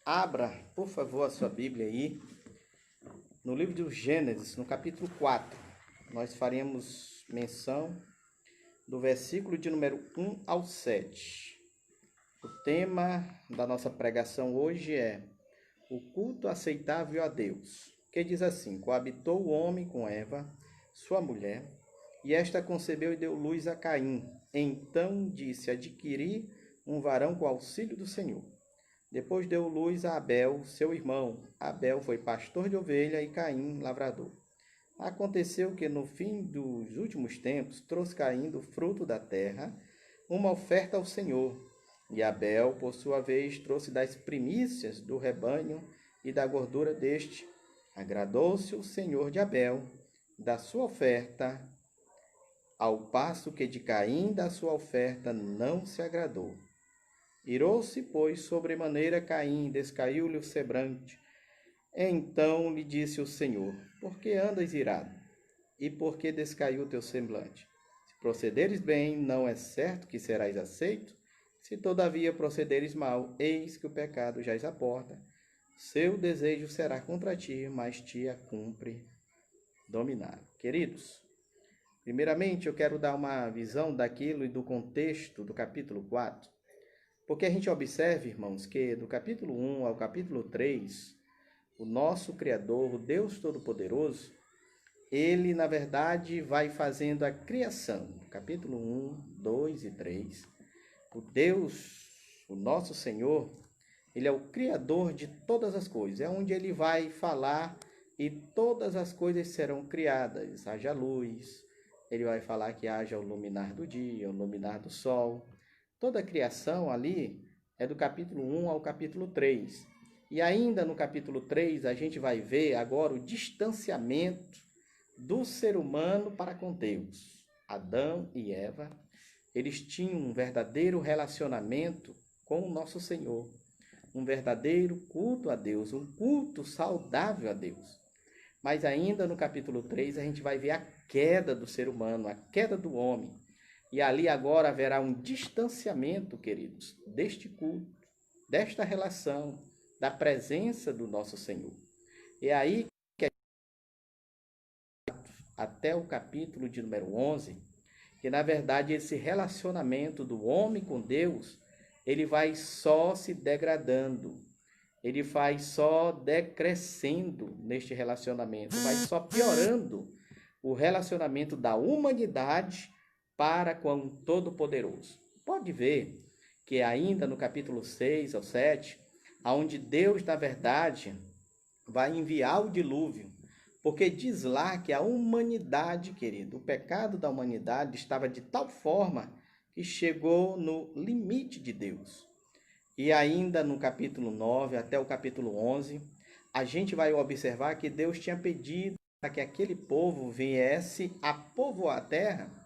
Abra, por favor, a sua Bíblia aí, no livro do Gênesis, no capítulo 4. Nós faremos menção do versículo de número 1 ao 7. O tema da nossa pregação hoje é o culto aceitável a Deus, que diz assim: coabitou o homem com Eva, sua mulher, e esta concebeu e deu luz a Caim. Então disse: adquiri um varão com auxílio do Senhor. Depois deu luz a Abel, seu irmão. Abel foi pastor de ovelha e Caim lavrador. Aconteceu que no fim dos últimos tempos trouxe Caim do fruto da terra uma oferta ao Senhor. E Abel, por sua vez, trouxe das primícias do rebanho e da gordura deste. Agradou-se o Senhor de Abel, da sua oferta, ao passo que de Caim da sua oferta não se agradou. Irou-se, pois, sobremaneira Caim, descaiu-lhe o semblante. Então lhe disse o Senhor: por que andas irado? E por que descaiu o teu semblante? Se procederes bem, não é certo que serás aceito? Se todavia procederes mal, eis que o pecado jaz à porta. Seu desejo será contra ti, mas te a cumpre dominar. Queridos, primeiramente eu quero dar uma visão daquilo e do contexto do capítulo 4. Porque a gente observa, irmãos, que do capítulo 1 ao capítulo 3, o nosso Criador, o Deus Todo-Poderoso, ele, na verdade, vai fazendo a criação. Capítulo 1, 2 e 3. O Deus, o nosso Senhor, ele é o Criador de todas as coisas. É onde ele vai falar e todas as coisas serão criadas. Haja luz, ele vai falar que haja o luminar do dia, o luminar do sol. Toda a criação ali é do capítulo 1 ao capítulo 3. E ainda no capítulo 3 a gente vai ver agora o distanciamento do ser humano para com Deus. Adão e Eva, eles tinham um verdadeiro relacionamento com o nosso Senhor. Um verdadeiro culto a Deus, um culto saudável a Deus. Mas ainda no capítulo 3 a gente vai ver a queda do ser humano, a queda do homem. E ali agora haverá um distanciamento, queridos, deste culto, desta relação, da presença do nosso Senhor. É aí que até o capítulo de número 11, que na verdade esse relacionamento do homem com Deus, ele vai só se degradando, ele vai só decrescendo neste relacionamento, vai só piorando o relacionamento da humanidade para com o Todo-Poderoso. Pode ver que ainda no capítulo 6 ao 7, onde Deus, na verdade, vai enviar o dilúvio, porque diz lá que a humanidade, querido, o pecado da humanidade estava de tal forma que chegou no limite de Deus. E ainda no capítulo 9 até o capítulo 11, a gente vai observar que Deus tinha pedido para que aquele povo viesse a povoar a terra.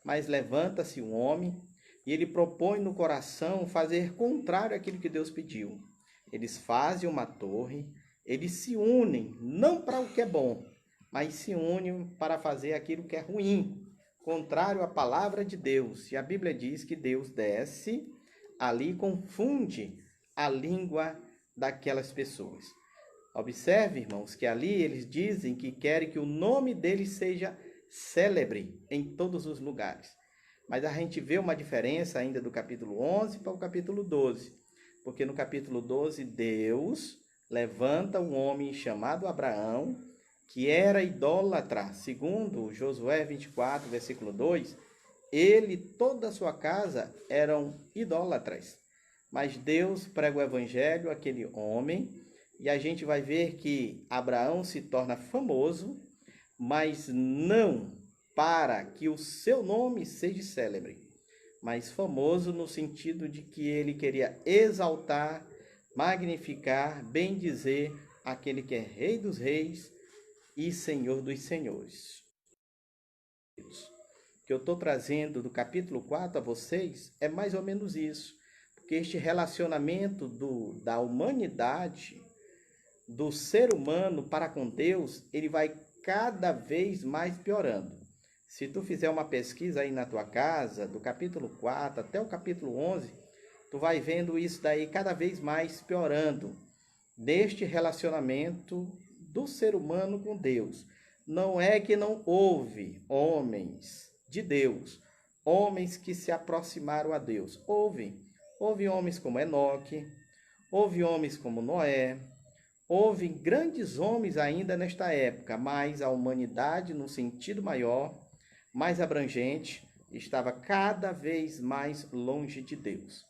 Mas levanta-se um homem e ele propõe no coração fazer contrário àquilo que Deus pediu. Eles fazem uma torre, eles se unem, não para o que é bom, mas se unem para fazer aquilo que é ruim, contrário à palavra de Deus. E a Bíblia diz que Deus desce ali e confunde a língua daquelas pessoas. Observe, irmãos, que ali eles dizem que querem que o nome deles seja célebre em todos os lugares. Mas a gente vê uma diferença ainda do capítulo 11 para o capítulo 12. Porque no capítulo 12, Deus levanta um homem chamado Abraão, que era idólatra. Segundo Josué 24, versículo 2, ele e toda a sua casa eram idólatras. Mas Deus prega o evangelho àquele homem, e a gente vai ver que Abraão se torna famoso, mas não para que o seu nome seja célebre, mas famoso no sentido de que ele queria exaltar, magnificar, bendizer aquele que é Rei dos Reis e Senhor dos Senhores. O que eu estou trazendo do capítulo 4 a vocês é mais ou menos isso, porque este relacionamento da humanidade, do ser humano para com Deus, ele vai cada vez mais piorando. Se tu fizer uma pesquisa aí na tua casa, do capítulo 4 até o capítulo 11, tu vai vendo isso daí cada vez mais piorando. deste relacionamento do ser humano com Deus. Não é que não houve homens de Deus, homens que se aproximaram a Deus. Houve homens como Enoque, houve homens como Noé, houve grandes homens ainda nesta época, mas a humanidade, no sentido maior, mais abrangente, estava cada vez mais longe de Deus.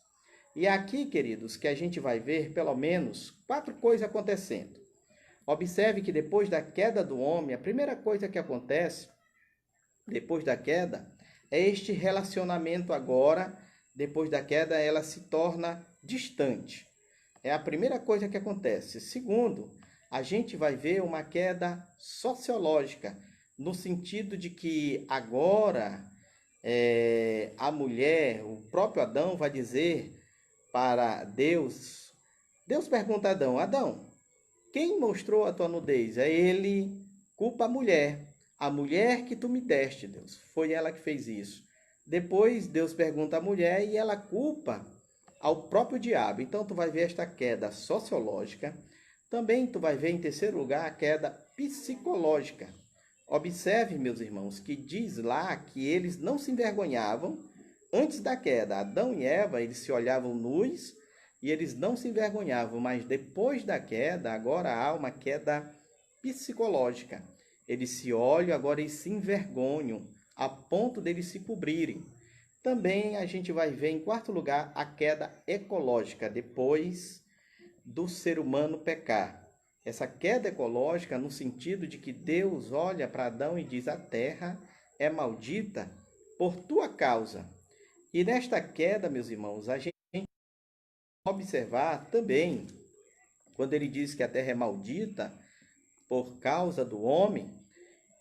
E é aqui, queridos, que a gente vai ver pelo menos 4 coisas acontecendo. Observe que depois da queda do homem, a primeira coisa que acontece depois da queda é este relacionamento agora, depois da queda, ela se torna distante. É a primeira coisa que acontece. Segundo, a gente vai ver uma queda sociológica, no sentido de que agora a mulher, o próprio Adão vai dizer para Deus, Deus pergunta a Adão, Adão, quem mostrou a tua nudez? Ele culpa a mulher que tu me deste, Deus, foi ela que fez isso. Depois Deus pergunta à mulher e ela culpa ao próprio diabo. Então tu vai ver esta queda sociológica. Também tu vai ver em terceiro lugar a queda psicológica. Observe, meus irmãos, que diz lá que eles não se envergonhavam antes da queda. Adão e Eva, eles se olhavam nus e eles não se envergonhavam, mas depois da queda, agora há uma queda psicológica. Eles se olham, agora eles se envergonham, a ponto deles se cobrirem. Também a gente vai ver, em quarto lugar, a queda ecológica, depois do ser humano pecar. Essa queda ecológica no sentido de que Deus olha para Adão e diz, a terra é maldita por tua causa. E nesta queda, meus irmãos, a gente observar também, quando ele diz que a terra é maldita por causa do homem,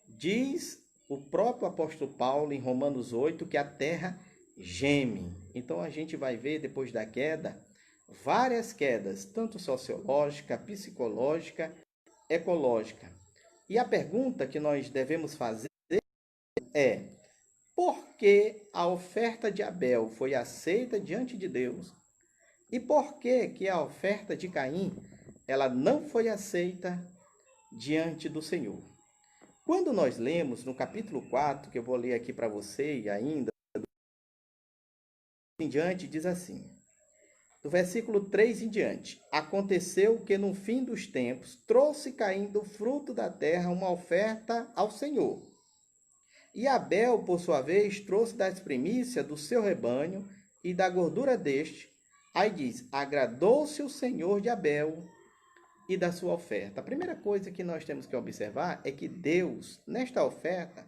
diz o próprio apóstolo Paulo em Romanos 8 que a terra geme. Então a gente vai ver depois da queda várias quedas, tanto sociológica, psicológica, ecológica. E a pergunta que nós devemos fazer é: por que a oferta de Abel foi aceita diante de Deus? E por que a oferta de Caim ela não foi aceita diante do Senhor? Quando nós lemos no capítulo 4, que eu vou ler aqui para você e ainda em diante, diz assim, do versículo 3 em diante, aconteceu que no fim dos tempos trouxe Caim do fruto da terra uma oferta ao Senhor. E Abel, por sua vez, trouxe das primícias do seu rebanho e da gordura deste. Aí diz, agradou-se o Senhor de Abel e da sua oferta. A primeira coisa que nós temos que observar é que Deus, nesta oferta,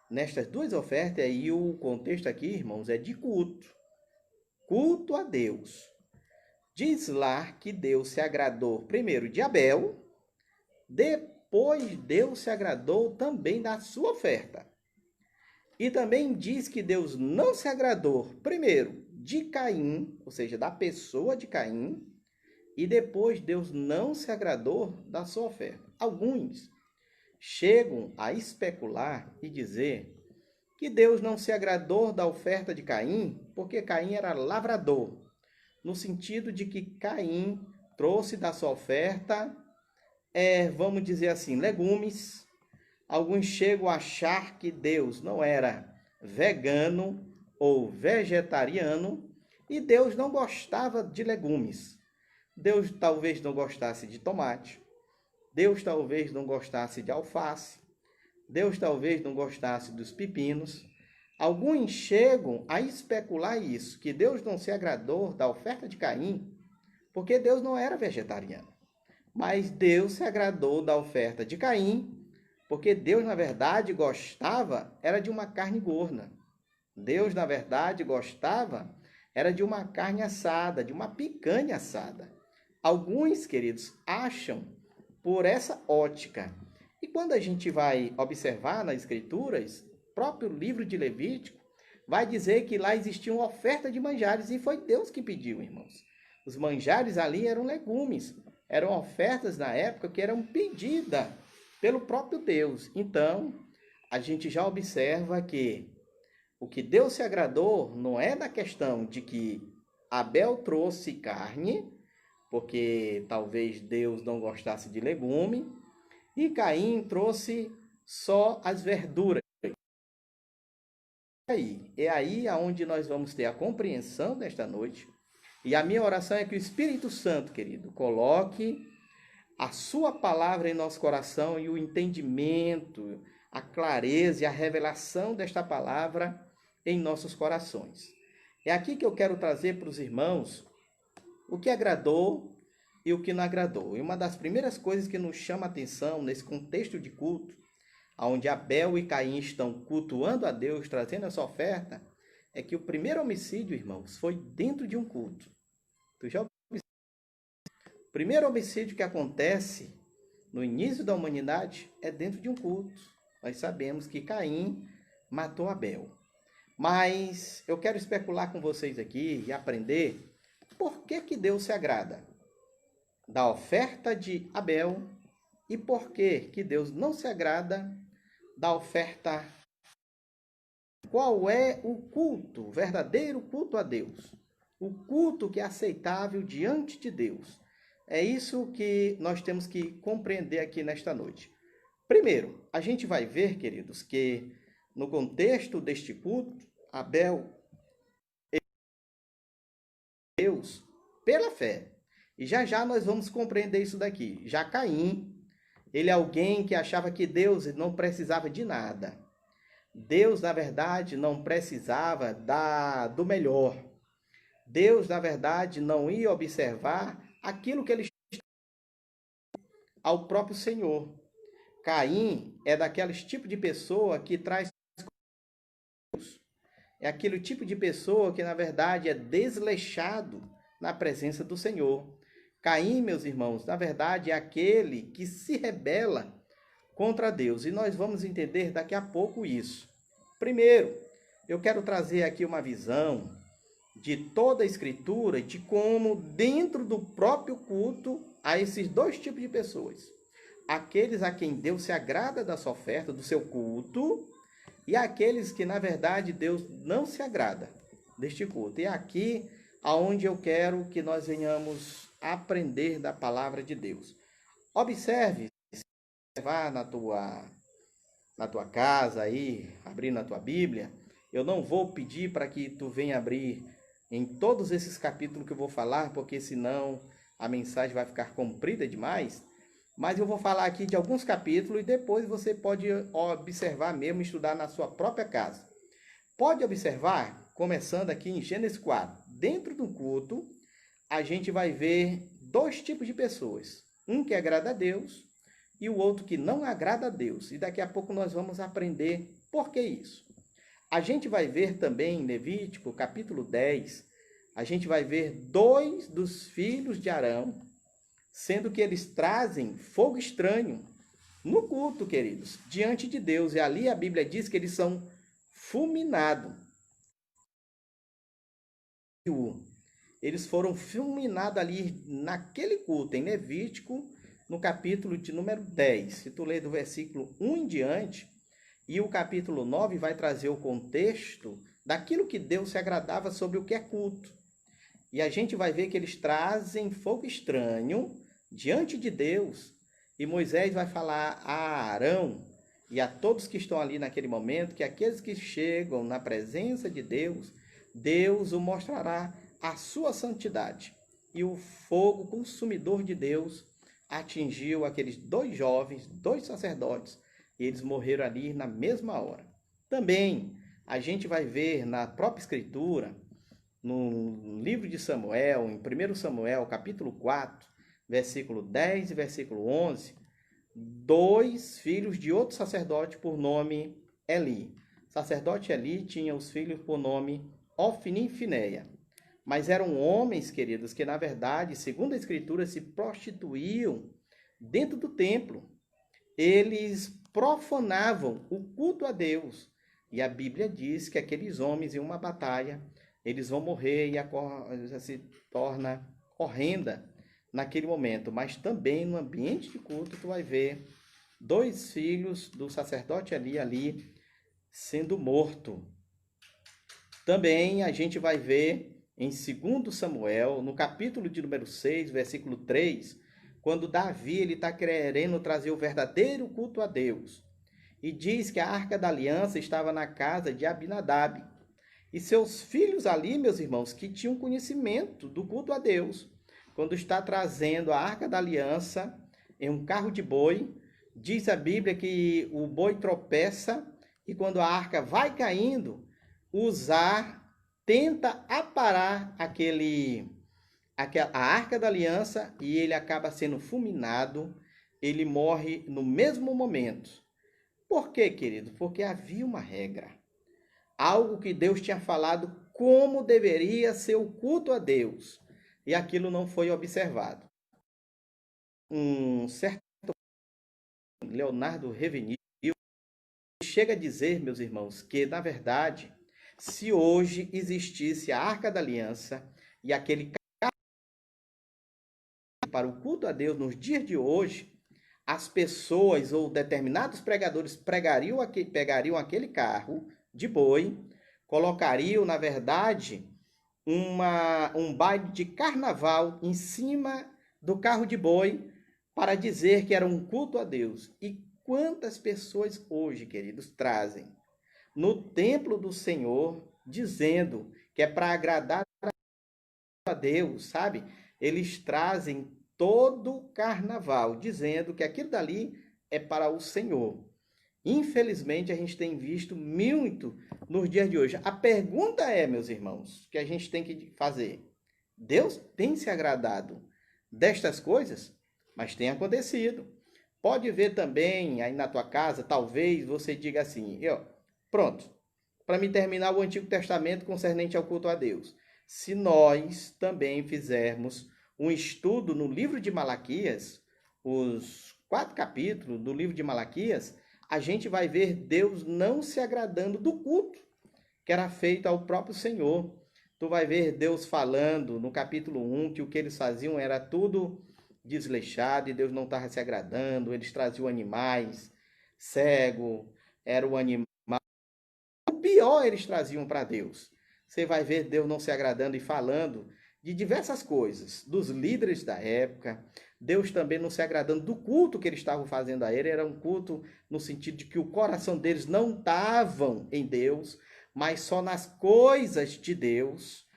nestas duas ofertas, e o contexto aqui, irmãos, é de culto. Culto a Deus. Diz lá que Deus se agradou primeiro de Abel, depois Deus se agradou também da sua oferta. E também diz que Deus não se agradou primeiro de Caim, ou seja, da pessoa de Caim, e depois Deus não se agradou da sua oferta. Alguns chegam a especular e dizer que Deus não se agradou da oferta de Caim porque Caim era lavrador, no sentido de que Caim trouxe da sua oferta, vamos dizer assim, legumes. Alguns chegam a achar que Deus não era vegano ou vegetariano e Deus não gostava de legumes. Deus talvez não gostasse de tomate, Deus talvez não gostasse de alface, Deus talvez não gostasse dos pepinos. Alguns chegam a especular isso, que Deus não se agradou da oferta de Caim, porque Deus não era vegetariano. Mas Deus se agradou da oferta de Caim, porque Deus, na verdade, gostava era de uma carne gorda. Deus, na verdade, gostava era de uma carne assada, de uma picanha assada. Alguns, queridos, acham por essa ótica. E quando a gente vai observar nas Escrituras, o próprio livro de Levítico vai dizer que lá existia uma oferta de manjares e foi Deus que pediu, irmãos. Os manjares ali eram legumes, eram ofertas na época que eram pedidas pelo próprio Deus. Então, a gente já observa que o que Deus se agradou não é da questão de que Abel trouxe carne, porque talvez Deus não gostasse de legume, e Caim trouxe só as verduras. É aí aonde nós vamos ter a compreensão desta noite. E a minha oração é que o Espírito Santo, querido, coloque a sua palavra em nosso coração e o entendimento, a clareza e a revelação desta palavra em nossos corações. É aqui que eu quero trazer para os irmãos o que agradou e o que não agradou. E uma das primeiras coisas que nos chama a atenção nesse contexto de culto, onde Abel e Caim estão cultuando a Deus, trazendo essa oferta, é que o primeiro homicídio, irmãos, foi dentro de um culto. Tu já observou? O primeiro homicídio que acontece no início da humanidade é dentro de um culto. Nós sabemos que Caim matou Abel. Mas eu quero especular com vocês aqui e aprender por que Deus se agrada da oferta de Abel e por que Deus não se agrada da oferta. Qual é o culto, o verdadeiro culto a Deus? O culto que é aceitável diante de Deus. É isso que nós temos que compreender aqui nesta noite. Primeiro, a gente vai ver, queridos, que no contexto deste culto, Abel Deus pela fé. E já nós vamos compreender isso daqui. Já Caim, ele é alguém que achava que Deus não precisava de nada. Deus, na verdade, não precisava do melhor. Deus, na verdade, não ia observar aquilo que ele ao próprio Senhor. Caim é daqueles tipo de pessoa que traz é aquele tipo de pessoa que, na verdade, é desleixado na presença do Senhor. Caim, meus irmãos, na verdade, é aquele que se rebela contra Deus. E nós vamos entender daqui a pouco isso. Primeiro, eu quero trazer aqui uma visão de toda a Escritura, de como dentro do próprio culto há esses dois tipos de pessoas. Aqueles a quem Deus se agrada da sua oferta, do seu culto, e aqueles que, na verdade, Deus não se agrada deste culto. E é aqui aonde eu quero que nós venhamos aprender da palavra de Deus. Observe, observar na tua casa aí, abrindo a tua Bíblia. Eu não vou pedir para que tu venha abrir em todos esses capítulos que eu vou falar, porque senão a mensagem vai ficar comprida demais. Mas eu vou falar aqui de alguns capítulos e depois você pode observar mesmo, estudar na sua própria casa. Pode observar, começando aqui em Gênesis 4. Dentro do culto, a gente vai ver dois tipos de pessoas. Um que agrada a Deus e o outro que não agrada a Deus. E daqui a pouco nós vamos aprender por que isso. A gente vai ver também em Levítico, capítulo 10, a gente vai ver dois dos filhos de Arão, sendo que eles trazem fogo estranho no culto, queridos, diante de Deus. E ali a Bíblia diz que eles são fulminados. Eles foram fulminados ali naquele culto, em Levítico, no capítulo de número 10. Se tu ler do versículo 1 em diante, e o capítulo 9 vai trazer o contexto daquilo que Deus se agradava sobre o que é culto. E a gente vai ver que eles trazem fogo estranho diante de Deus. E Moisés vai falar a Arão e a todos que estão ali naquele momento, que aqueles que chegam na presença de Deus, Deus o mostrará a sua santidade. E o fogo consumidor de Deus atingiu aqueles dois jovens, dois sacerdotes, e eles morreram ali na mesma hora. Também a gente vai ver na própria Escritura, no livro de Samuel, em 1 Samuel, capítulo 4, versículo 10 e versículo 11, dois filhos de outro sacerdote por nome Eli. O sacerdote Eli tinha os filhos por nome Ofni e Finéia. Mas eram homens, queridos, que na verdade, segundo a Escritura, se prostituíam dentro do templo. Eles profanavam o culto a Deus. E a Bíblia diz que aqueles homens, em uma batalha, eles vão morrer e a coisa se torna horrenda naquele momento. Mas também no ambiente de culto, tu vai ver dois filhos do sacerdote ali sendo morto. Também a gente vai ver em 2 Samuel, no capítulo de número 6, versículo 3, quando Davi está querendo trazer o verdadeiro culto a Deus. E diz que a Arca da Aliança estava na casa de Abinadab. E seus filhos ali, meus irmãos, que tinham conhecimento do culto a Deus, quando está trazendo a Arca da Aliança em um carro de boi, diz a Bíblia que o boi tropeça e quando a arca vai caindo, Uzá tenta aparar a Arca da Aliança e ele acaba sendo fulminado, ele morre no mesmo momento. Por quê, querido? Porque havia uma regra. Algo que Deus tinha falado como deveria ser o culto a Deus. E aquilo não foi observado. Um certo Leonardo Revenil chega a dizer, meus irmãos, que na verdade, se hoje existisse a Arca da Aliança e aquele carro para o culto a Deus nos dias de hoje, as pessoas ou determinados pregadores pegariam aquele carro de boi, colocariam, na verdade, um baile de carnaval em cima do carro de boi para dizer que era um culto a Deus. E quantas pessoas hoje, queridos, trazem no templo do Senhor dizendo que é para agradar a Deus, sabe? Eles trazem todo o carnaval dizendo que aquilo dali é para o Senhor. Infelizmente, a gente tem visto muito nos dias de hoje. A pergunta é, meus irmãos, que a gente tem que fazer: Deus tem se agradado destas coisas? Mas tem acontecido. Pode ver também aí na tua casa, talvez você diga assim: pronto, para me terminar o Antigo Testamento concernente ao culto a Deus. Se nós também fizermos um estudo no livro de Malaquias, os 4 capítulos do livro de Malaquias, a gente vai ver Deus não se agradando do culto que era feito ao próprio Senhor. Tu vai ver Deus falando no capítulo 1 que o que eles faziam era tudo desleixado e Deus não estava se agradando. Eles traziam animais, cego, era o animal. O pior eles traziam para Deus. Você vai ver Deus não se agradando e falando de diversas coisas, dos líderes da época. Deus também não se agradando do culto que eles estavam fazendo a ele. Era um culto no sentido de que o coração deles não estavam em Deus, mas só nas coisas de Deus.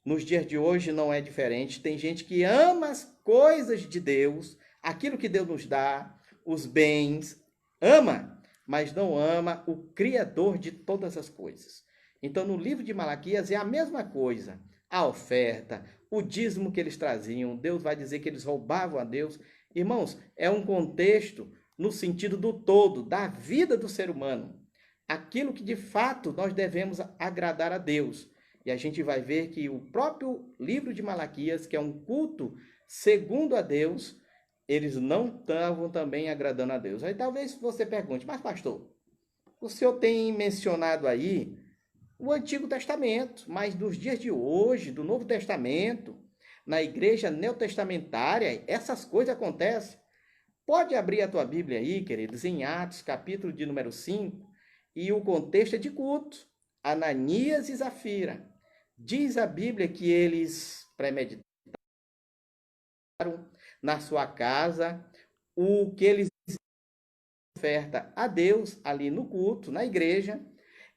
Nos dias de hoje não é diferente. Tem gente que ama as coisas de Deus, aquilo que Deus nos dá, os bens, ama, mas não ama o Criador de todas as coisas. Então, no livro de Malaquias é a mesma coisa. A oferta, o dízimo que eles traziam, Deus vai dizer que eles roubavam a Deus. Irmãos, é um contexto no sentido do todo, da vida do ser humano. Aquilo que de fato nós devemos agradar a Deus. E a gente vai ver que o próprio livro de Malaquias, que é um culto segundo a Deus, eles não estavam também agradando a Deus. Aí talvez você pergunte: mas pastor, o senhor tem mencionado aí o Antigo Testamento, mas nos dias de hoje, do Novo Testamento, na igreja neotestamentária, essas coisas acontecem. Pode abrir a tua Bíblia aí, queridos, em Atos, capítulo de número 5, e o contexto é de culto. Ananias e Zafira. Diz a Bíblia que eles premeditaram na sua casa o que eles oferta a Deus ali no culto, na igreja.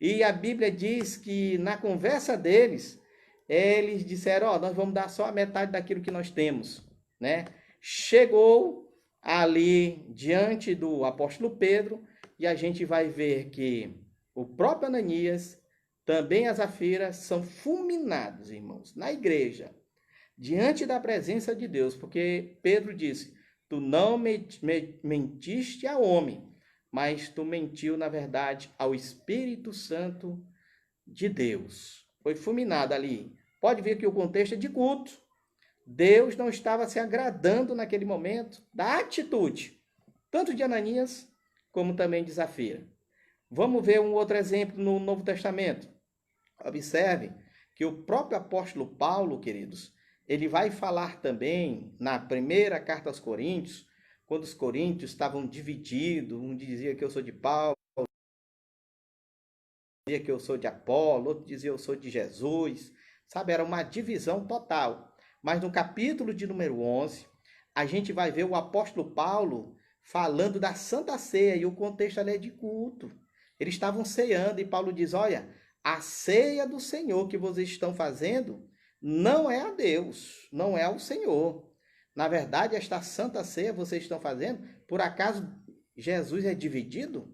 E a Bíblia diz que na conversa deles, eles disseram: nós vamos dar só a metade daquilo que nós temos, né? Chegou ali diante do apóstolo Pedro e a gente vai ver que o próprio Ananias, também as Zafira, são fulminados, irmãos, na igreja, diante da presença de Deus, porque Pedro disse: tu não mentiste ao homem, mas tu mentiu, na verdade, ao Espírito Santo de Deus. Foi fulminado ali. Pode ver que o contexto é de culto. Deus não estava se agradando naquele momento da atitude, tanto de Ananias, como também de Zafira. Vamos ver um outro exemplo no Novo Testamento. Observe que o próprio apóstolo Paulo, queridos, ele vai falar também na primeira carta aos Coríntios, quando os coríntios estavam divididos, um dizia que eu sou de Paulo, outro dizia que eu sou de Apolo, outro dizia eu sou de Jesus, sabe? Era uma divisão total. Mas no capítulo de número 11, a gente vai ver o apóstolo Paulo falando da Santa Ceia, e o contexto ali é de culto. Eles estavam ceando e Paulo diz, olha, a ceia do Senhor que vocês estão fazendo não é a Deus, não é ao Senhor. Na verdade, esta Santa Ceia vocês estão fazendo, por acaso Jesus é dividido?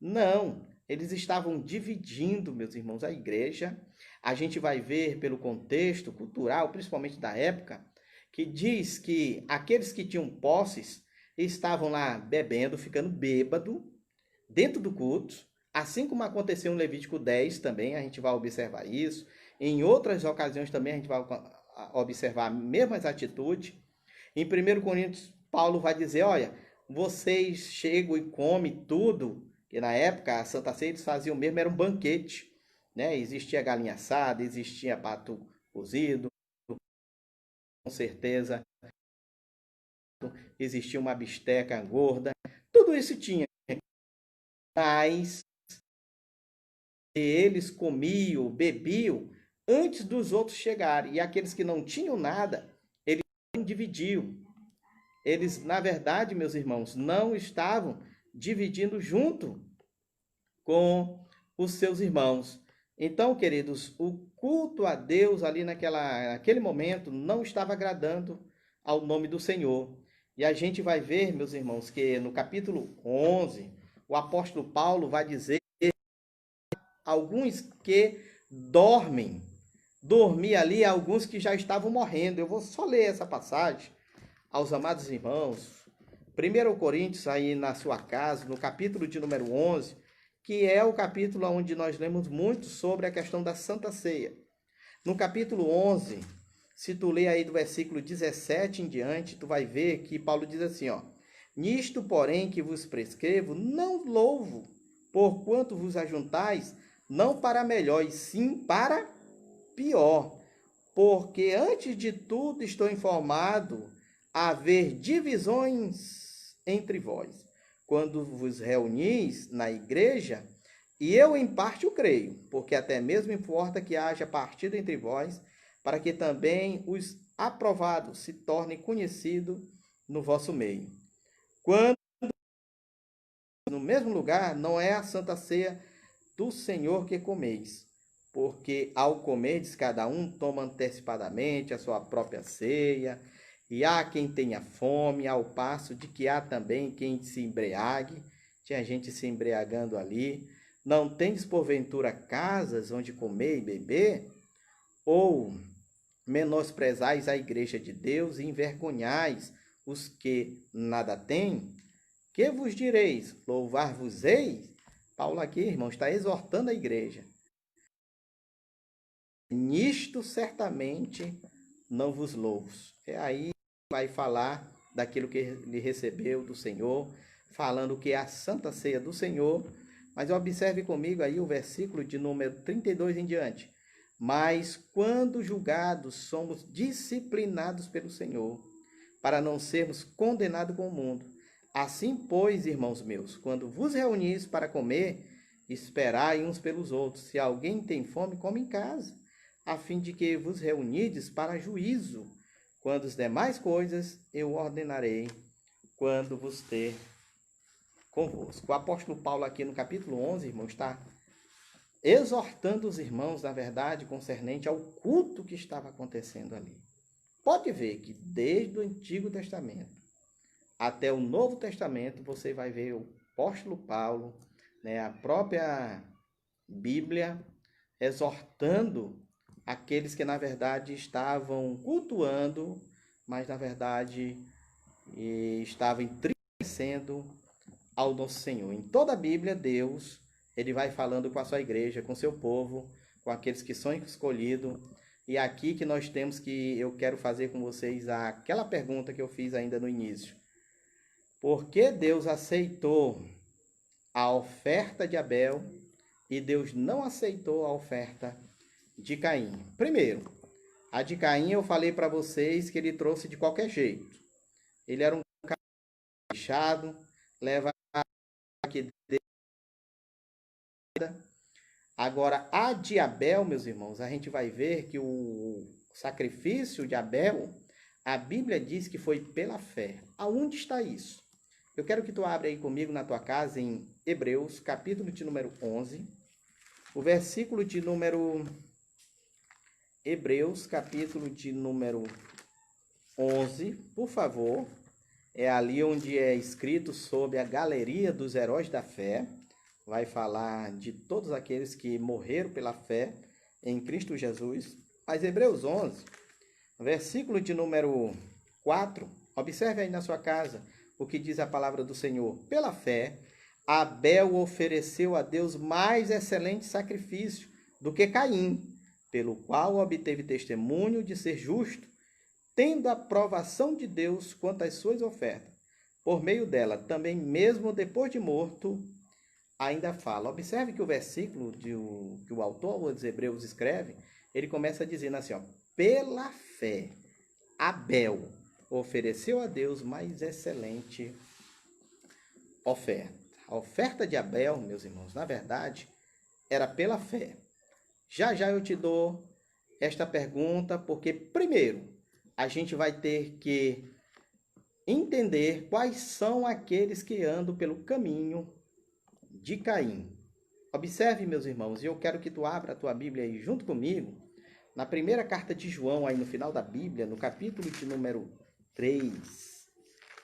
Não, eles estavam dividindo, meus irmãos, a igreja. A gente vai ver pelo contexto cultural, principalmente da época, que diz que aqueles que tinham posses estavam lá bebendo, ficando bêbado, dentro do culto, assim como aconteceu em Levítico 10 também, a gente vai observar isso. Em outras ocasiões também a gente vai observar as mesmas atitudes. Em 1 Coríntios, Paulo vai dizer, olha, vocês chegam e comem tudo, que na época a Santa Ceia eles faziam mesmo, era um banquete, né? Existia galinha assada, existia pato cozido, com certeza, existia uma bisteca gorda, tudo isso tinha, mas eles comiam, bebiam antes dos outros chegarem, e aqueles que não tinham nada, eles não dividiam. Eles, na verdade, meus irmãos, não estavam dividindo junto com os seus irmãos. Então, queridos, o culto a Deus ali naquele momento não estava agradando ao nome do Senhor. E a gente vai ver, meus irmãos, que no capítulo 11, o apóstolo Paulo vai dizer alguns que dormir ali, alguns que já estavam morrendo. Eu vou só ler essa passagem aos amados irmãos. 1 Coríntios, aí na sua casa, no capítulo de número 11, que é o capítulo onde nós lemos muito sobre a questão da Santa Ceia. No capítulo 11, se tu ler aí do versículo 17 em diante, tu vai ver que Paulo diz assim, ó, nisto, porém, que vos prescrevo, não louvo, porquanto vos ajuntais, não para melhor, e sim para pior. Porque antes de tudo estou informado a haver divisões entre vós, quando vos reunis na igreja, e eu em parte o creio, porque até mesmo importa que haja partido entre vós, para que também os aprovados se tornem conhecidos no vosso meio. Quando no mesmo lugar, não é a Santa Ceia do Senhor que comeis, porque ao comerdes cada um toma antecipadamente a sua própria ceia, e há quem tenha fome, ao passo de que há também quem se embriague. Tinha gente se embriagando ali. Não tendes porventura casas onde comer e beber? Ou menosprezais a igreja de Deus e envergonhais os que nada têm? Que vos direis? Louvar-vos-eis? Paulo aqui, irmão, está exortando a igreja. Nisto certamente não vos louvo. É aí que vai falar daquilo que ele recebeu do Senhor, falando que é a Santa Ceia do Senhor. Mas observe comigo aí o versículo de número 32 em diante. Mas quando julgados, somos disciplinados pelo Senhor, para não sermos condenados com o mundo. Assim, pois, irmãos meus, quando vos reunis para comer, esperai uns pelos outros. Se alguém tem fome, come em casa, a fim de que vos reunides para juízo. Quando as demais coisas eu ordenarei, quando vos ter convosco. O apóstolo Paulo aqui no capítulo 11, irmão, está exortando os irmãos, na verdade, concernente ao culto que estava acontecendo ali. Pode ver que desde o Antigo Testamento até o Novo Testamento, você vai ver o apóstolo Paulo, né, a própria Bíblia, exortando aqueles que, na verdade, estavam cultuando, mas, na verdade, estavam entristecendo ao nosso Senhor. Em toda a Bíblia, Deus, ele vai falando com a sua igreja, com o seu povo, com aqueles que são escolhidos. E aqui que nós temos que eu quero fazer com vocês aquela pergunta que eu fiz ainda no início. Por que Deus aceitou a oferta de Abel e Deus não aceitou a oferta de Caim? Primeiro, a de Caim eu falei para vocês que ele trouxe de qualquer jeito. Ele era um cara fechado, leva que Agora, a de Abel, meus irmãos, a gente vai ver que o sacrifício de Abel, a Bíblia diz que foi pela fé. Aonde está isso? Eu quero que tu abra aí comigo na tua casa em Hebreus, capítulo de número 11, o versículo de número... Hebreus, capítulo de número 11, por favor. É ali onde é escrito sobre a galeria dos heróis da fé. Vai falar de todos aqueles que morreram pela fé em Cristo Jesus. Mas Hebreus 11, versículo de número 4, observe aí na sua casa o que diz a palavra do Senhor. Pela fé, Abel ofereceu a Deus mais excelente sacrifício do que Caim, pelo qual obteve testemunho de ser justo, tendo a aprovação de Deus quanto às suas ofertas. Por meio dela, também mesmo depois de morto, ainda fala. Observe que o versículo que o autor dos Hebreus escreve, ele começa dizendo assim, ó, pela fé, Abel ofereceu a Deus mais excelente oferta. A oferta de Abel, meus irmãos, na verdade, era pela fé. Já eu te dou esta pergunta, porque primeiro a gente vai ter que entender quais são aqueles que andam pelo caminho de Caim. Observe, meus irmãos, e eu quero que tu abra a tua Bíblia aí junto comigo, na primeira carta de João, aí no final da Bíblia, no capítulo de número 3.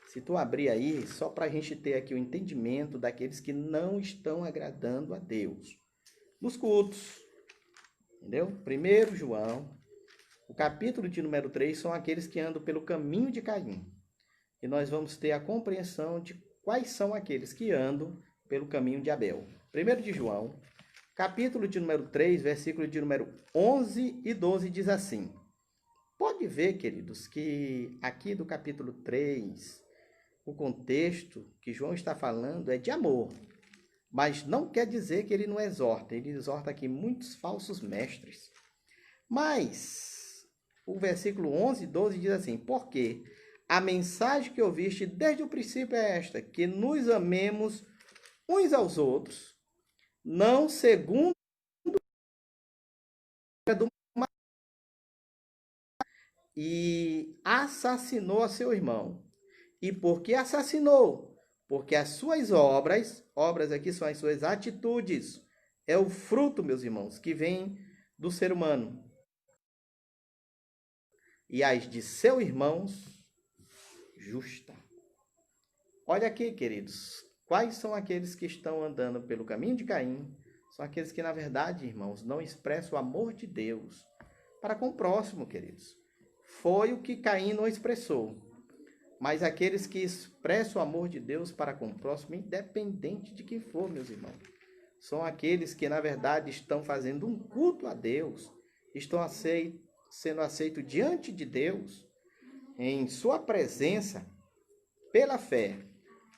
Se tu abrir aí, só para a gente ter aqui o entendimento daqueles que não estão agradando a Deus nos cultos. Entendeu? 1 João, o capítulo de número 3, são aqueles que andam pelo caminho de Caim. E nós vamos ter a compreensão de quais são aqueles que andam pelo caminho de Abel. 1 de João, capítulo de número 3, versículo de número 11 e 12 diz assim. Pode ver, queridos, que aqui do capítulo 3, o contexto que João está falando é de amor. Mas não quer dizer que ele não exorta. Ele exorta aqui muitos falsos mestres. Mas o versículo 11 e 12 diz assim, porque a mensagem que ouviste desde o princípio é esta, que nos amemos uns aos outros, não segundo do e assassinou a seu irmão. E por que assassinou? Porque as suas obras aqui são as suas atitudes, é o fruto, meus irmãos, que vem do ser humano. E as de seus irmãos, justa. Olha aqui, queridos, quais são aqueles que estão andando pelo caminho de Caim? São aqueles que, na verdade, irmãos, não expressam o amor de Deus para com o próximo, queridos. Foi o que Caim não expressou. Mas aqueles que expressam o amor de Deus para com o próximo, independente de quem for, meus irmãos, são aqueles que, na verdade, estão fazendo um culto a Deus, estão sendo aceitos diante de Deus, em sua presença, pela fé.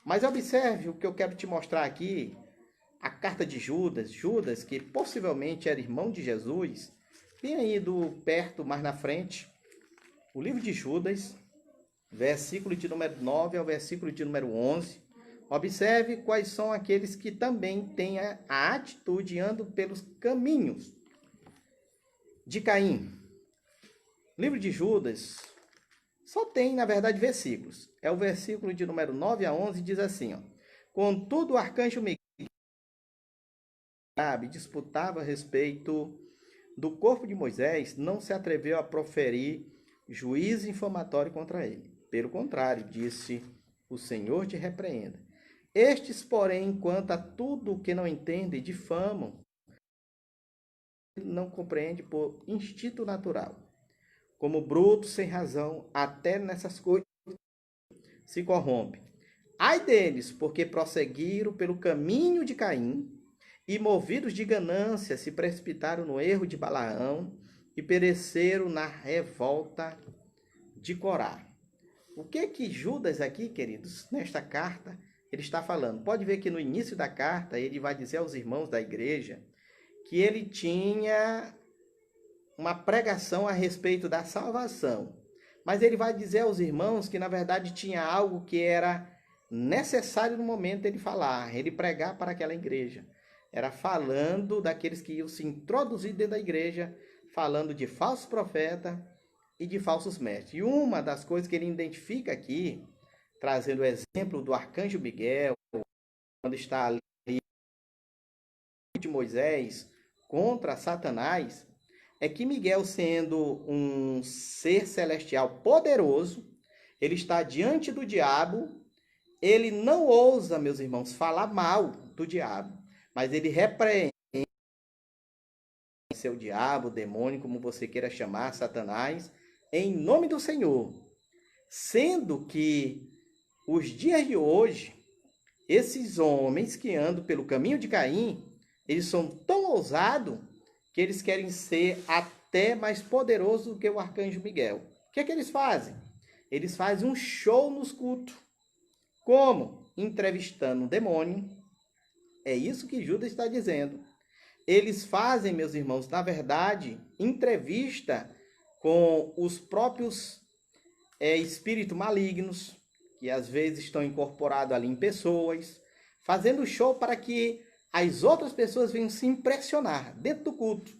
Mas observe o que eu quero te mostrar aqui, a carta de Judas, que possivelmente era irmão de Jesus, bem aí perto, mais na frente, o livro de Judas, versículo de número 9 ao versículo de número 11. Observe quais são aqueles que também têm a atitude e andam pelos caminhos de Caim. O livro de Judas só tem, na verdade, versículos. É o versículo de número 9 a 11, diz assim, ó. Contudo, o arcanjo Miguel disputava a respeito do corpo de Moisés, não se atreveu a proferir juízo infamatório contra ele. Pelo contrário, disse, o Senhor te repreenda. Estes, porém, quanto a tudo o que não entendem, difamam, não compreende por instinto natural. Como bruto, sem razão, até nessas coisas se corrompe. Ai deles, porque prosseguiram pelo caminho de Caim, e movidos de ganância, se precipitaram no erro de Balaão, e pereceram na revolta de Corá. O que Judas aqui, queridos, nesta carta, ele está falando? Pode ver que no início da carta, ele vai dizer aos irmãos da igreja que ele tinha uma pregação a respeito da salvação. Mas ele vai dizer aos irmãos que, na verdade, tinha algo que era necessário no momento ele falar, ele pregar para aquela igreja. era falando daqueles que iam se introduzir dentro da igreja, falando de falsos profetas e de falsos mestres. E uma das coisas que ele identifica aqui, trazendo o exemplo do arcanjo Miguel, quando está ali de Moisés contra Satanás, é que Miguel, sendo um ser celestial poderoso, ele está diante do diabo, ele não ousa, meus irmãos, falar mal do diabo, mas ele repreende seu diabo, demônio, como você queira chamar, Satanás, em nome do Senhor. Sendo que os dias de hoje, esses homens que andam pelo caminho de Caim, eles são tão ousados que eles querem ser até mais poderosos do que o arcanjo Miguel. O que é que eles fazem? Eles fazem um show nos cultos. Como? Entrevistando um demônio. É isso que Judas está dizendo. Eles fazem, meus irmãos, na verdade, entrevista com os próprios espíritos malignos, que às vezes estão incorporados ali em pessoas, fazendo show para que as outras pessoas venham se impressionar dentro do culto,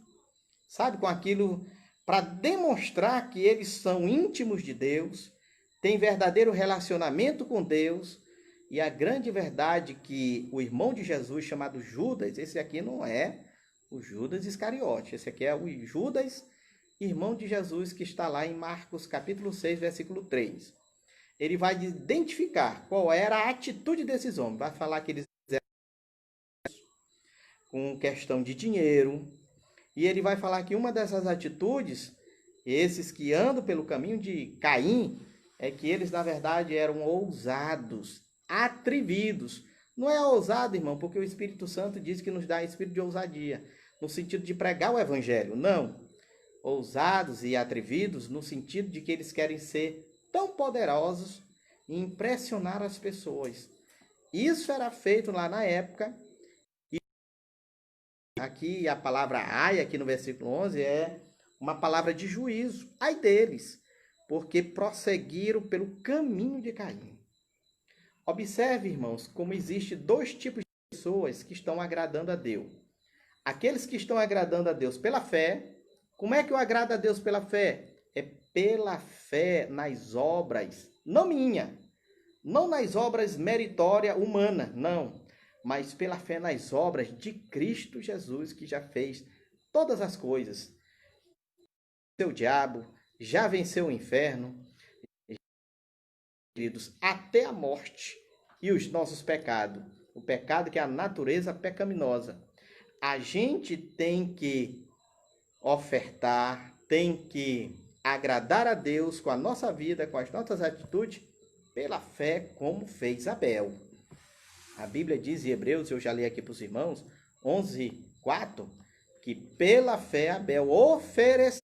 sabe? Com aquilo, para demonstrar que eles são íntimos de Deus, têm verdadeiro relacionamento com Deus. E a grande verdade que o irmão de Jesus, chamado Judas, esse aqui não é o Judas Iscariote, esse aqui é o Judas, irmão de Jesus, que está lá em Marcos capítulo 6, versículo 3. Ele vai identificar qual era a atitude desses homens. Vai falar que eles eram com questão de dinheiro. E ele vai falar que uma dessas atitudes, esses que andam pelo caminho de Caim, é que eles, na verdade, eram ousados, atrevidos. Não é ousado, irmão, porque o Espírito Santo diz que nos dá espírito de ousadia, no sentido de pregar o evangelho. Não. Ousados e atrevidos no sentido de que eles querem ser tão poderosos e impressionar as pessoas. Isso era feito lá na época. E aqui a palavra ai, aqui no versículo 11, é uma palavra de juízo. Ai deles, porque prosseguiram pelo caminho de Caim. Observe, irmãos, como existe dois tipos de pessoas que estão agradando a Deus. Aqueles que estão agradando a Deus pela fé. Como é que eu agrado a Deus pela fé? É pela fé nas obras, não minha, não nas obras meritórias humanas, não, mas pela fé nas obras de Cristo Jesus, que já fez todas as coisas. Venceu o diabo, já venceu o inferno, queridos, até a morte e os nossos pecados. O pecado que é a natureza pecaminosa. A gente tem que ofertar, tem que agradar a Deus com a nossa vida, com as nossas atitudes, pela fé, como fez Abel. A Bíblia diz em Hebreus, eu já li aqui para os irmãos, 11:4, que pela fé Abel ofereceu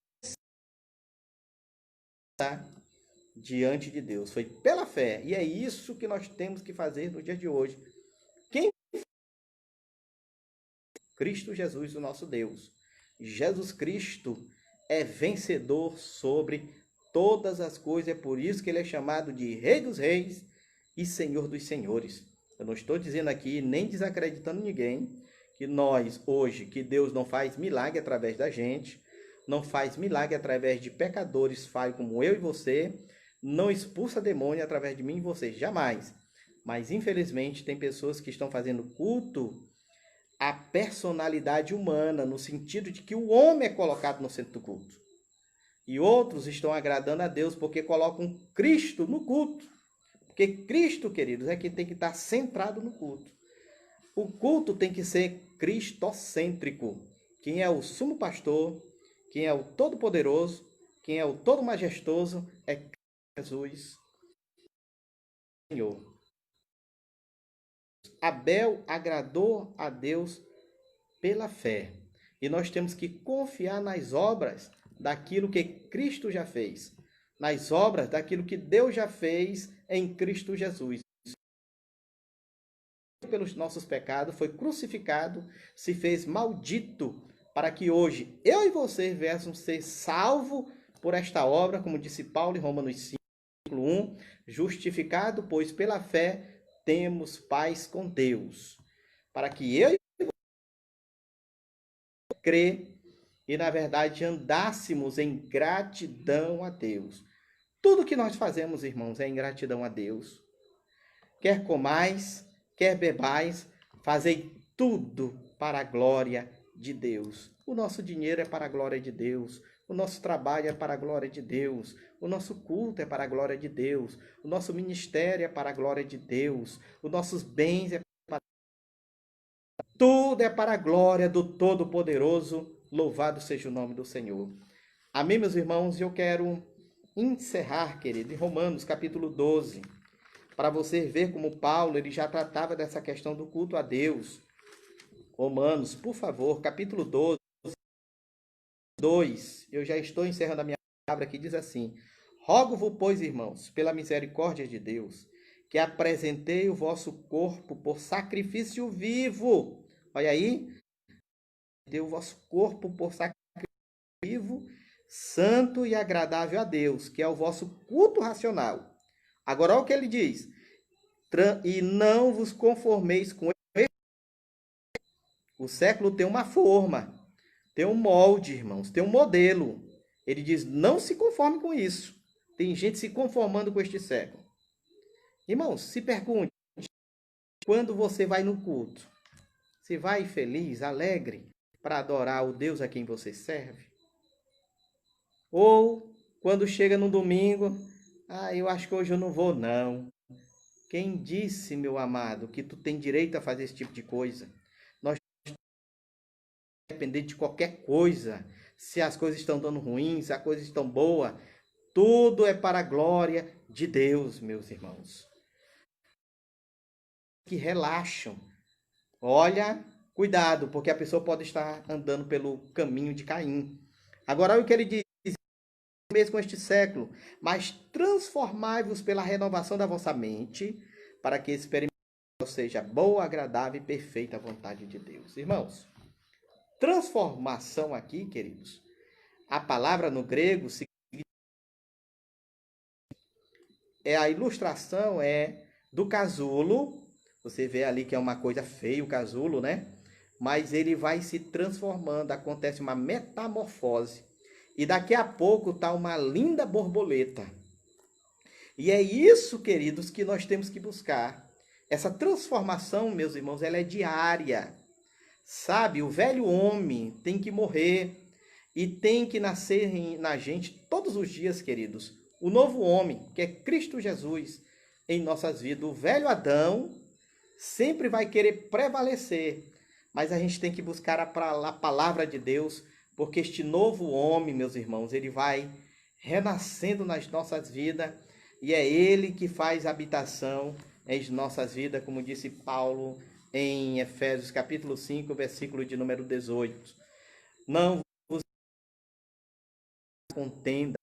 diante de Deus. Foi pela fé. E é isso que nós temos que fazer no dia de hoje. Quem? Cristo Jesus, o nosso Deus. Jesus Cristo é vencedor sobre todas as coisas. É por isso que ele é chamado de Rei dos Reis e Senhor dos Senhores. Eu não estou dizendo aqui, nem desacreditando ninguém, que nós, hoje, que Deus não faz milagre através da gente, não faz milagre através de pecadores falhos como eu e você, não expulsa demônio através de mim e você, jamais. Mas, infelizmente, tem pessoas que estão fazendo culto à personalidade humana, no sentido de que o homem é colocado no centro do culto. E outros estão agradando a Deus porque colocam Cristo no culto. Porque Cristo, queridos, é que tem que estar centrado no culto. O culto tem que ser cristocêntrico. Quem é o sumo pastor, quem é o todo-poderoso, quem é o todo-majestoso é Jesus, Senhor. Abel agradou a Deus pela fé. E nós temos que confiar nas obras daquilo que Cristo já fez. Nas obras daquilo que Deus já fez em Cristo Jesus. Pelos nossos pecados, foi crucificado, se fez maldito, para que hoje eu e você viéssemos ser salvos por esta obra, como disse Paulo em Romanos 5, versículo 1, justificado, pois pela fé temos paz com Deus. Para que eu e crer e, na verdade, andássemos em gratidão a Deus. Tudo que nós fazemos, irmãos, é em gratidão a Deus. Quer comais, quer bebais, fazei tudo para a glória de Deus. O nosso dinheiro é para a glória de Deus. O nosso trabalho é para a glória de Deus. O nosso culto é para a glória de Deus. O nosso ministério é para a glória de Deus. Os nossos bens é para... Tudo é para a glória do Todo-Poderoso. Louvado seja o nome do Senhor. Amém, meus irmãos? Eu quero encerrar, querido, em Romanos, capítulo 12, para você ver como Paulo ele já tratava dessa questão do culto a Deus. Romanos, por favor, capítulo 12, 2. Eu já estou encerrando a minha palavra aqui, diz assim: Rogo-vos, pois, irmãos, pela misericórdia de Deus, que apresentei o vosso corpo por sacrifício vivo. Olha aí, deu o vosso corpo por sacrifício vivo, santo e agradável a Deus, que é o vosso culto racional. Agora, olha o que ele diz: e não vos conformeis com ele. O século tem uma forma, tem um molde, irmãos, tem um modelo. Ele diz, não se conforme com isso. Tem gente se conformando com este século. Irmãos, se pergunte, quando você vai no culto, você vai feliz, alegre, para adorar o Deus a quem você serve? Ou, quando chega no domingo, eu acho que hoje eu não vou, não. Quem disse, meu amado, que tu tem direito a fazer esse tipo de coisa? Nós depender de qualquer coisa. Se as coisas estão dando ruins, se as coisas estão boas, tudo é para a glória de Deus, meus irmãos. Que relaxam. Olha, cuidado, porque a pessoa pode estar andando pelo caminho de Caim. Agora, olha o que ele diz, mesmo com este século, mas transformai-vos pela renovação da vossa mente, para que experimente seja boa, agradável e perfeita a vontade de Deus. Irmãos, transformação aqui, queridos, a palavra no grego é a ilustração do casulo. Você vê ali que é uma coisa feia o casulo, né? Mas ele vai se transformando, acontece uma metamorfose. E daqui a pouco tá uma linda borboleta. E é isso, queridos, que nós temos que buscar. Essa transformação, meus irmãos, ela é diária. Sabe, o velho homem tem que morrer e tem que nascer na gente todos os dias, queridos. O novo homem, que é Cristo Jesus, em nossas vidas. O velho Adão sempre vai querer prevalecer, mas a gente tem que buscar a palavra de Deus, porque este novo homem, meus irmãos, ele vai renascendo nas nossas vidas e é ele que faz habitação em nossas vidas, como disse Paulo em Efésios capítulo 5, versículo de número 18. Não vos contenda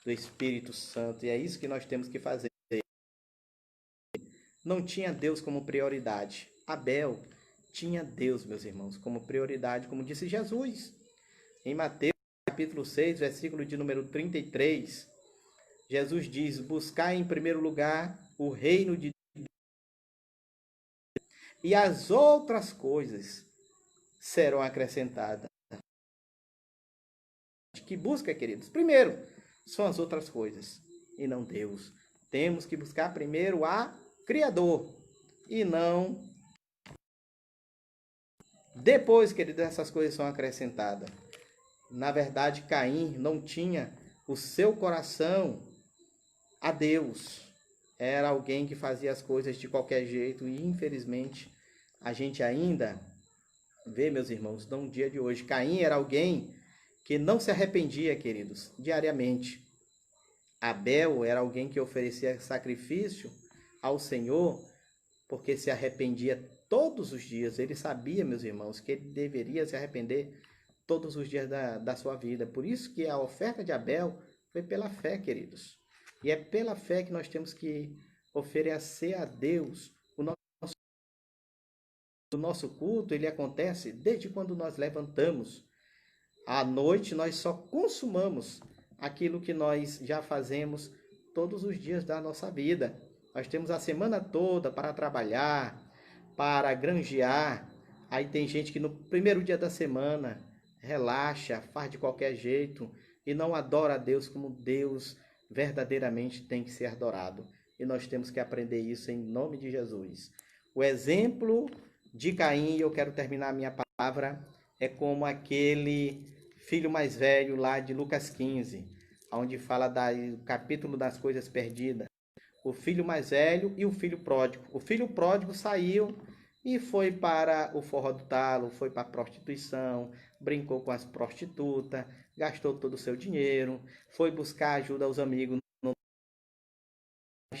do Espírito Santo, e é isso que nós temos que fazer. Não tinha Deus como prioridade. Abel tinha Deus, meus irmãos, como prioridade, como disse Jesus. Em Mateus capítulo 6, versículo de número 33, Jesus diz, buscai em primeiro lugar o reino de Deus, e as outras coisas serão acrescentadas. Que busca, queridos? Primeiro, são as outras coisas, e não Deus. Temos que buscar primeiro a Criador, e não depois, queridos, essas coisas são acrescentadas. Na verdade, Caim não tinha o seu coração a Deus. Era alguém que fazia as coisas de qualquer jeito, e infelizmente a gente ainda vê, meus irmãos, no dia de hoje. Caim era alguém que não se arrependia, queridos, diariamente. Abel era alguém que oferecia sacrifício ao Senhor, porque se arrependia todos os dias. Ele sabia, meus irmãos, que ele deveria se arrepender todos os dias da sua vida. Por isso que a oferta de Abel foi pela fé, queridos. E é pela fé que nós temos que oferecer a Deus o nosso culto. Ele acontece desde quando nós levantamos. À noite nós só consumamos aquilo que nós já fazemos todos os dias da nossa vida. Nós temos a semana toda para trabalhar, para granjear, Aí tem gente que no primeiro dia da semana relaxa, faz de qualquer jeito e não adora a Deus como Deus verdadeiramente tem que ser adorado. E nós temos que aprender isso em nome de Jesus. O exemplo de Caim, eu quero terminar a minha palavra, é como aquele filho mais velho lá de Lucas 15, onde fala do capítulo das coisas perdidas. O filho mais velho e o filho pródigo. O filho pródigo saiu e foi para o forró do talo, foi para a prostituição, brincou com as prostitutas, gastou todo o seu dinheiro, foi buscar ajuda aos amigos.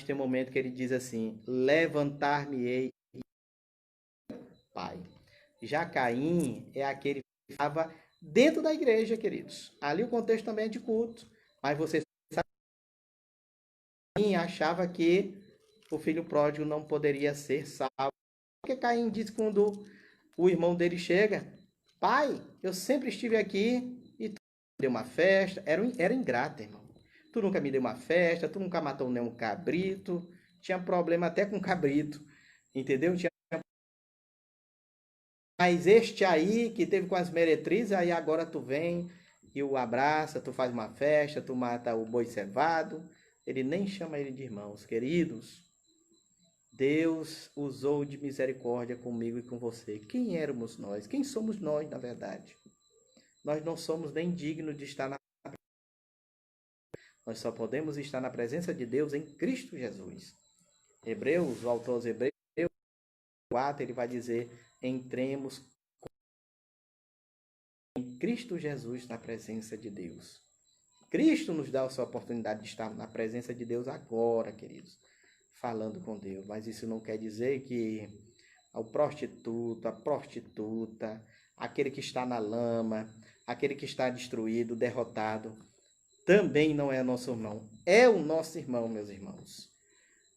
Tem um momento que ele diz assim: levantar-me-ei, Pai. Já Caim é aquele que estava dentro da igreja, queridos. Ali o contexto também é de culto, mas você sabe que Caim achava que o filho pródigo não poderia ser salvo. Porque Caim diz quando o irmão dele chega: Pai, eu sempre estive aqui e tu me deu uma festa. Era ingrato, irmão. Tu nunca me deu uma festa, tu nunca matou nenhum cabrito. Tinha problema até com cabrito, entendeu? Mas este aí que teve com as meretrizes, aí agora tu vem e o abraça, tu faz uma festa, tu mata o boi cevado. Ele nem chama ele de irmãos, queridos. Deus usou de misericórdia comigo e com você. Quem éramos nós? Quem somos nós, na verdade? Nós não somos nem dignos de estar na... Nós só podemos estar na presença de Deus em Cristo Jesus. Hebreus, o autor aos Hebreus 4, ele vai dizer: entremos em Cristo Jesus na presença de Deus. Cristo nos dá a sua oportunidade de estar na presença de Deus agora, queridos, falando com Deus. Mas isso não quer dizer que o prostituto, a prostituta, aquele que está na lama, aquele que está destruído, derrotado, também não é nosso irmão. É o nosso irmão, meus irmãos.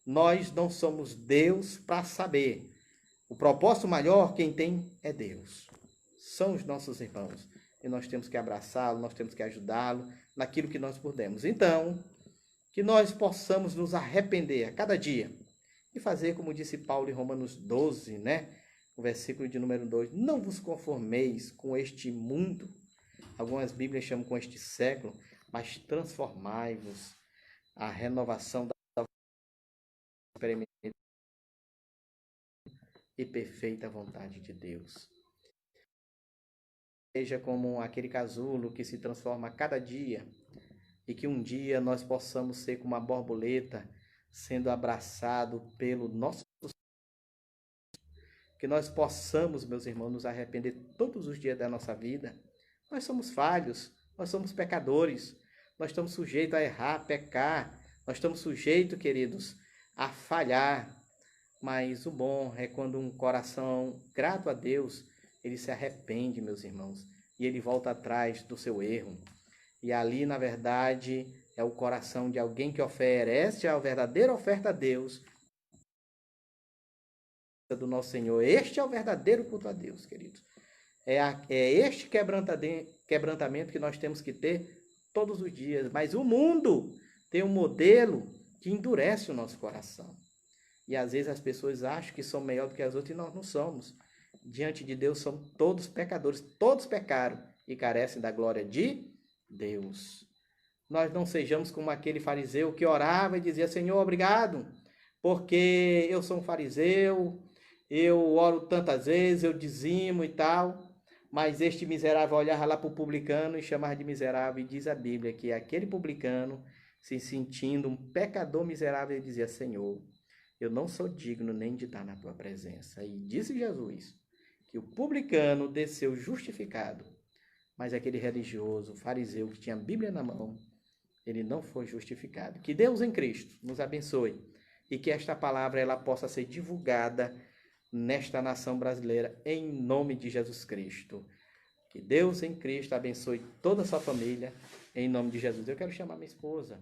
Nós não somos Deus para saber. O propósito maior, quem tem é Deus. São os nossos irmãos. E nós temos que abraçá-lo, nós temos que ajudá-lo naquilo que nós pudermos. Então, que nós possamos nos arrepender a cada dia e fazer como disse Paulo em Romanos 12, né? O versículo de número 2. Não vos conformeis com este mundo. Algumas Bíblias chamam com este século, mas transformai-vos. A renovação da e perfeita vontade de Deus. Seja como aquele casulo que se transforma a cada dia e que um dia nós possamos ser como uma borboleta sendo abraçado pelo nosso... Que nós possamos, meus irmãos, nos arrepender todos os dias da nossa vida. Nós somos falhos, nós somos pecadores, nós estamos sujeitos a errar, a pecar, nós estamos sujeitos, queridos, a falhar. Mas o bom é quando um coração grato a Deus, ele se arrepende, meus irmãos, e ele volta atrás do seu erro. E ali, na verdade, é o coração de alguém que oferece a verdadeira oferta a Deus, do nosso Senhor. Este é o verdadeiro culto a Deus, queridos. É este quebrantamento que nós temos que ter todos os dias. Mas o mundo tem um modelo que endurece o nosso coração. E às vezes as pessoas acham que são melhor do que as outras e nós não somos. Diante de Deus somos todos pecadores, todos pecaram e carecem da glória de Deus. Nós não sejamos como aquele fariseu que orava e dizia: Senhor, obrigado, porque eu sou um fariseu, eu oro tantas vezes, eu dizimo e tal. Mas este miserável olhava lá para o publicano e chamava de miserável. E diz a Bíblia que aquele publicano, se sentindo um pecador miserável, ele dizia: Senhor, eu não sou digno nem de estar na tua presença. E disse Jesus que o publicano desceu justificado, mas aquele religioso, fariseu que tinha a Bíblia na mão, ele não foi justificado. Que Deus em Cristo nos abençoe e que esta palavra ela possa ser divulgada nesta nação brasileira em nome de Jesus Cristo. Que Deus em Cristo abençoe toda a sua família em nome de Jesus. Eu quero chamar minha esposa